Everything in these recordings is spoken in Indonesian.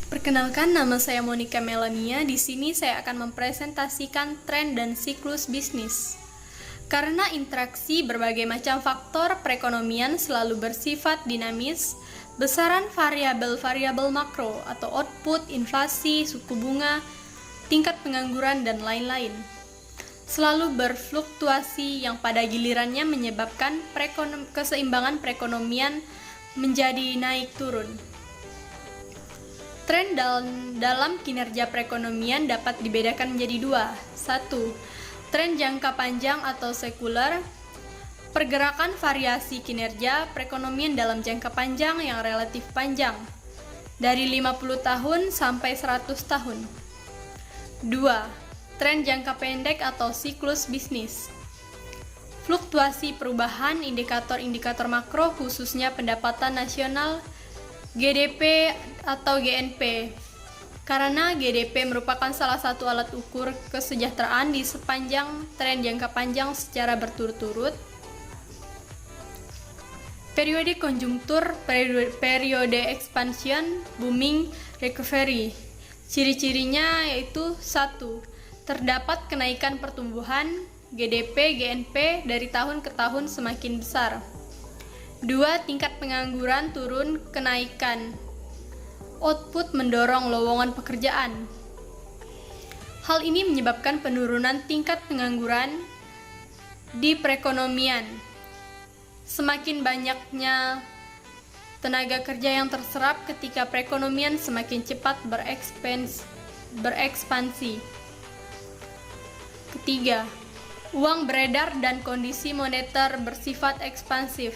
Perkenalkan, nama saya Monica Melania. Di sini saya akan mempresentasikan tren dan siklus bisnis. Karena interaksi berbagai macam faktor perekonomian selalu bersifat dinamis, besaran variabel-variabel makro atau output, inflasi, suku bunga, tingkat pengangguran, dan lain-lain selalu berfluktuasi yang pada gilirannya menyebabkan keseimbangan perekonomian menjadi naik turun. Tren dalam kinerja perekonomian dapat dibedakan menjadi dua. 1. Tren jangka panjang atau sekuler, pergerakan variasi kinerja perekonomian dalam jangka panjang yang relatif panjang, dari 50 tahun sampai 100 tahun. 2. Tren jangka pendek atau siklus bisnis, fluktuasi perubahan indikator-indikator makro khususnya pendapatan nasional, GDP atau GNP, karena GDP merupakan salah satu alat ukur kesejahteraan di sepanjang tren jangka panjang secara berturut-turut. Periode konjungtur, periode expansion, booming, recovery. Ciri-cirinya yaitu 1. Terdapat kenaikan pertumbuhan GDP, GNP dari tahun ke tahun semakin besar. 2. Tingkat pengangguran turun, kenaikan output mendorong lowongan pekerjaan. Hal ini menyebabkan penurunan tingkat pengangguran di perekonomian. Semakin banyaknya tenaga kerja yang terserap ketika perekonomian semakin cepat berekspansi. Ketiga, uang beredar dan kondisi moneter bersifat ekspansif.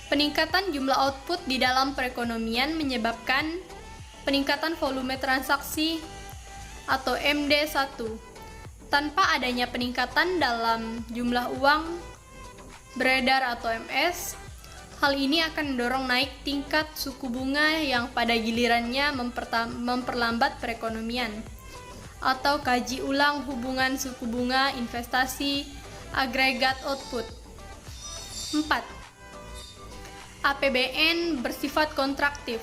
Peningkatan jumlah output di dalam perekonomian menyebabkan peningkatan volume transaksi atau MD1. Tanpa adanya peningkatan dalam jumlah uang beredar atau MS, hal ini akan mendorong naik tingkat suku bunga yang pada gilirannya memperlambat perekonomian. Atau kaji ulang hubungan suku bunga investasi agregat output. 4. APBN bersifat kontraktif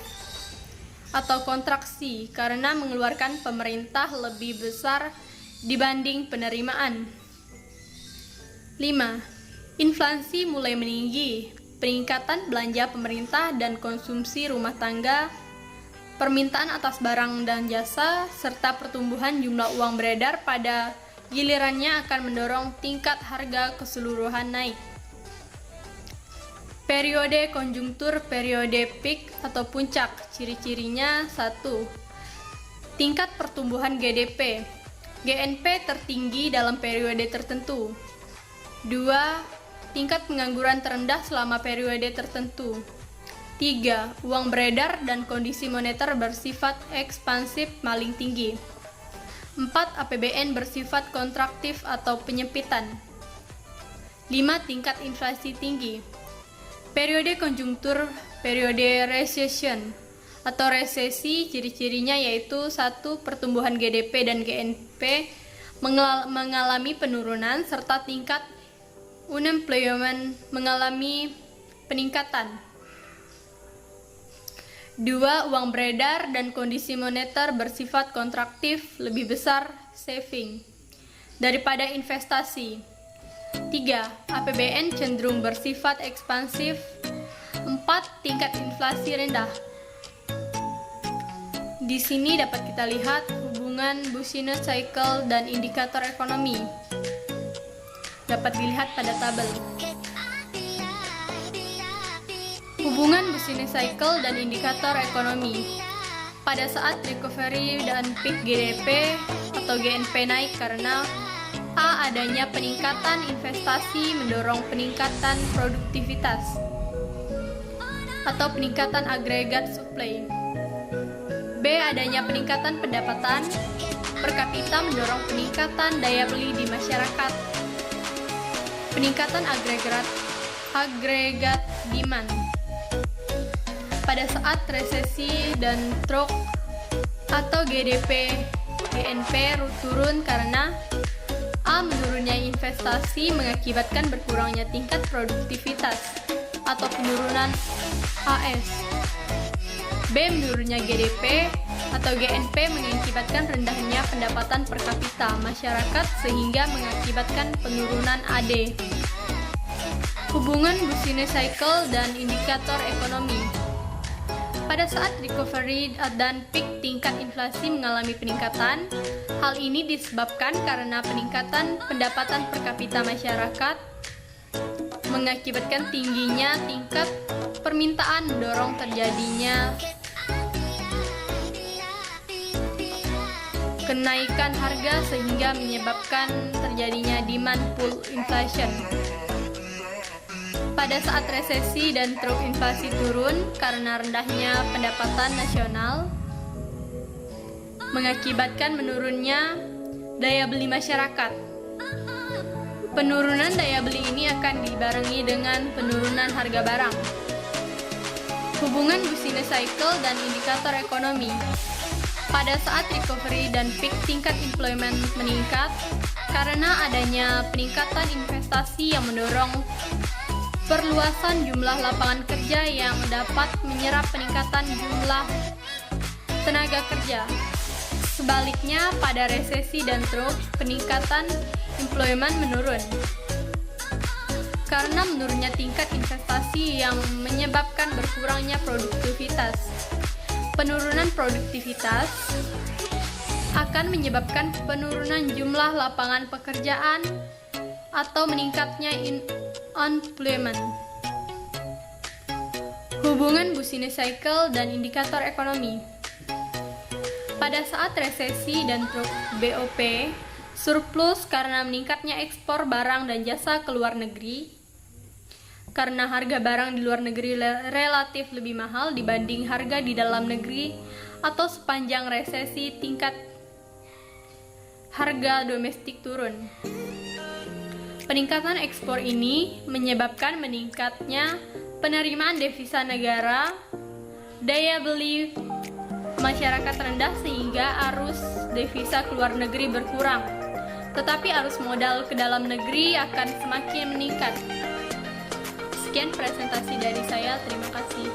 atau kontraksi karena mengeluarkan pemerintah lebih besar dibanding penerimaan. 5. Inflasi mulai meninggi, peningkatan belanja pemerintah dan konsumsi rumah tangga, permintaan atas barang dan jasa, serta pertumbuhan jumlah uang beredar pada gilirannya akan mendorong tingkat harga keseluruhan naik. Periode konjungtur, periode peak atau puncak, ciri-cirinya 1. Tingkat pertumbuhan GDP, GNP tertinggi dalam periode tertentu. 2. Tingkat pengangguran terendah selama periode tertentu. 3. Uang beredar dan kondisi moneter bersifat ekspansif paling tinggi. 4. APBN bersifat kontraktif atau penyempitan. 5. Tingkat inflasi tinggi. Periode konjungtur, periode recession atau resesi, ciri-cirinya yaitu 1. Pertumbuhan GDP dan GNP mengalami penurunan serta tingkat unemployment mengalami peningkatan. 2. Uang beredar dan kondisi moneter bersifat kontraktif, lebih besar saving daripada investasi. 3. APBN cenderung bersifat ekspansif. 4. Tingkat inflasi rendah. Di sini dapat kita lihat hubungan Business Cycle dan indikator ekonomi. Dapat dilihat pada tabel. Hubungan business cycle dan indikator ekonomi. Pada saat recovery dan peak GDP atau GNP naik karena A. Adanya peningkatan investasi mendorong peningkatan produktivitas atau peningkatan agregat supply. B. Adanya peningkatan pendapatan per kapita mendorong peningkatan daya beli di masyarakat. Peningkatan agregat demand. Pada saat resesi dan trough atau GDP, GNP turun karena A. Menurunnya investasi mengakibatkan berkurangnya tingkat produktivitas atau penurunan AS. B. B. Menurunnya GDP atau GNP mengakibatkan rendahnya pendapatan per kapita masyarakat sehingga mengakibatkan penurunan AD. Hubungan Business Cycle dan indikator ekonomi. Pada saat recovery dan peak tingkat inflasi mengalami peningkatan, hal ini disebabkan karena peningkatan pendapatan per kapita masyarakat mengakibatkan tingginya tingkat permintaan mendorong terjadinya kenaikan harga sehingga menyebabkan terjadinya demand pull inflation. Pada saat resesi dan tren inflasi turun karena rendahnya pendapatan nasional, mengakibatkan menurunnya daya beli masyarakat. Penurunan daya beli ini akan dibarengi dengan penurunan harga barang. Hubungan Business Cycle dan indikator ekonomi. Pada saat recovery dan peak tingkat employment meningkat karena adanya peningkatan investasi yang mendorong perluasan jumlah lapangan kerja yang dapat menyerap peningkatan jumlah tenaga kerja. Sebaliknya, pada resesi dan trough, peningkatan employment menurun. Karena menurunnya tingkat investasi yang menyebabkan berkurangnya produktivitas. Penurunan produktivitas akan menyebabkan penurunan jumlah lapangan pekerjaan atau meningkatnya unemployment. Hubungan Business Cycle dan indikator ekonomi. Pada saat resesi dan BOP, surplus karena meningkatnya ekspor barang dan jasa ke luar negeri, karena harga barang di luar negeri relatif lebih mahal dibanding harga di dalam negeri, atau sepanjang resesi tingkat harga domestik turun. Peningkatan ekspor ini menyebabkan meningkatnya penerimaan devisa negara, daya beli masyarakat rendah sehingga arus devisa ke luar negeri berkurang, tetapi arus modal ke dalam negeri akan semakin meningkat. Sekian presentasi dari saya, terima kasih.